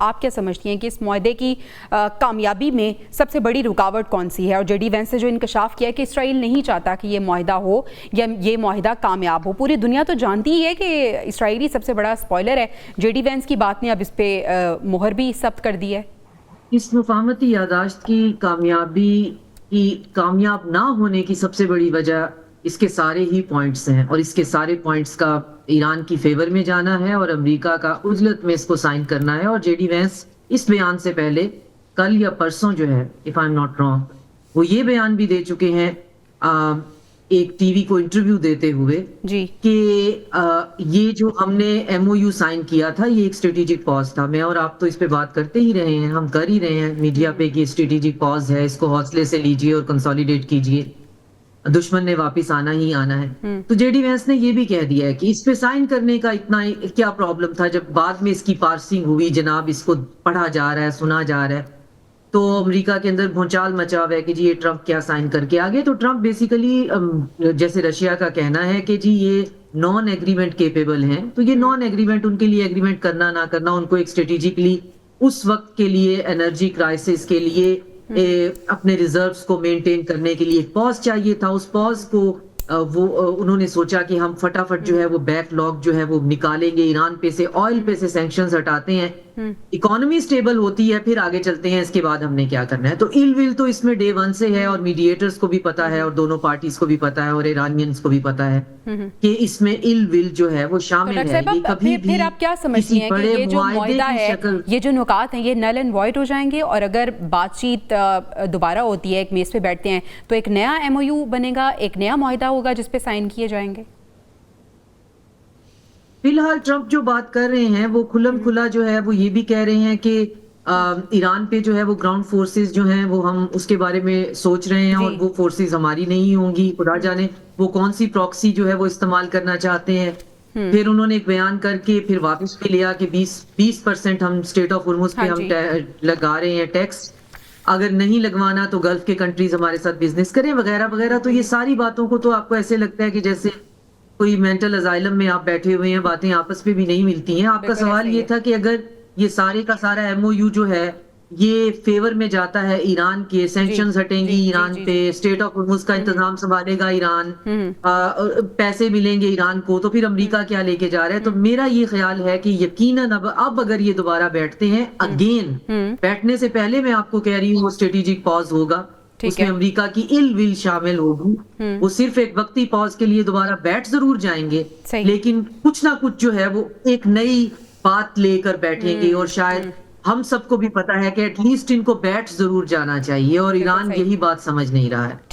आप क्या समझती हैं कि इस मुआहदे की कामयाबी में सबसे बड़ी रुकावट कौन सी है? और जेडी वेंस ने जो इंकशाफ किया कि इसराइल नहीं चाहता कि ये मुआहदा हो या ये मुआहदा कामयाब हो। पूरी दुनिया तो जानती ही है कि इसराइली सबसे बड़ा स्पॉइलर है। जेडी वेंस की बात ने अब इस पर मुहर भी सख्त कर दी है। इस मुफाहमती यादाश्त की कामयाब ना होने की सबसे बड़ी वजह इसके सारे ही पॉइंट्स हैं, और इसके सारे पॉइंट्स का ईरान की फेवर में जाना है और अमेरिका का उजलत में इसको साइन करना है। और जेडी वेंस इस बयान से पहले कल या परसों जो है, if I am not wrong, वो ये बयान भी दे चुके हैं एक टीवी को इंटरव्यू देते हुए जी कि ये जो हमने एमओयू साइन किया था ये एक स्ट्रेटेजिक पॉज था। मैं और आप तो इस पे बात करते ही रहे हैं, हम कर ही रहे हैं मीडिया पे कि स्ट्रेटेजिक पॉज है, इसको हौसले से लीजिए और कंसोलिडेट कीजिए, दुश्मन ने वापस आना ही आना है। तो जेडी वेंस ने ये भी कह दिया है कि इस पे साइन करने का इतना क्या प्रॉब्लम था, जब बाद में इसकी पार्सिंग हुई, जनाब इसको पढ़ा जा रहा है, सुना जा रहा है, तो अमेरिका के अंदर भूचाल मचा हुआ है कि जी ये ट्रंप क्या साइन करके आगे। तो ट्रंप बेसिकली जैसे रशिया का कहना है कि जी ये नॉन एग्रीमेंट केपेबल हैं, तो ये नॉन एग्रीमेंट उनके लिए एग्रीमेंट करना ना करना, उनको एक स्ट्रेटेजिकली उस वक्त के लिए एनर्जी क्राइसिस के लिए अपने रिजर्व्स को मेंटेन करने के लिए एक पॉज चाहिए था। उस पॉज को उन्होंने सोचा कि हम फटाफट जो है वो बैकलॉग जो है वो निकालेंगे, ईरान पे से, ऑयल पे से सैंक्शंस हटाते हैं, इकोनॉमी स्टेबल होती है, फिर आगे चलते हैं, इसके बाद हमने क्या करना है। तो इल विल तो इसमें डे वन से है, और मीडिएटर्स को भी पता है और दोनों पार्टीज को भी पता है और ईरानियंस को भी पता है कि इसमें इल विल जो है वो शामिल है। ये कभी भी फिर आप क्या समझती हैं कि ये जो मुआहदा है, ये जो नुकात हैं, ये नल एंड वॉइड हो जाएंगे और अगर बातचीत दोबारा होती है, एक मेज पे बैठते हैं, तो एक नया एमओयू बनेगा, एक नया मुआहदा होगा जिस पे साइन किए जाएंगे? फिलहाल ट्रंप जो बात कर रहे हैं वो खुलम खुला जो है वो ये भी कह रहे हैं कि ईरान पे जो है वो ग्राउंड फोर्सेस जो हैं वो हम उसके बारे में सोच रहे हैं, और वो फोर्सेस हमारी नहीं होंगी, खुदा जाने वो कौन सी प्रॉक्सी जो है वो इस्तेमाल करना चाहते हैं। फिर उन्होंने एक बयान करके फिर वापस भी लिया कि 20% हम स्टेट ऑफ हुर्मुज पे हम लगा रहे हैं टैक्स, अगर नहीं लगवाना तो गल्फ के कंट्रीज हमारे साथ बिजनेस करें वगैरह वगैरह। तो ये सारी बातों को तो आपको ऐसे लगता है कि जैसे कोई मेंटल अजाइलम में आप बैठे हुए हैं, बातें आपस में भी नहीं मिलती हैं। आपका सवाल ये था कि अगर ये सारे का सारा एमओयू जो है ये फेवर में जाता है ईरान के, सैंक्शंस हटेंगी ईरान पे, स्टेट ऑफ हुर्मुज का इंतजाम संभालेगा ईरान, पैसे मिलेंगे ईरान को, तो फिर अमेरिका क्या लेके जा रहा है? तो मेरा ये ख्याल है कि यकीनन अब अगर ये दोबारा बैठते हैं अगेन, बैठने से पहले मैं आपको कह रही हूँ वो स्ट्रेटेजिक पॉज होगा, उसमें अमेरिका की इल विल शामिल होगी। वो सिर्फ एक वक्ती पॉज के लिए दोबारा बैठ जरूर जाएंगे, लेकिन कुछ ना कुछ जो है वो एक नई बात लेकर बैठेंगे, और शायद हम सबको भी पता है कि एटलीस्ट इनको बैठ जरूर जाना चाहिए, और ईरान यही बात समझ नहीं रहा है। ठीक है।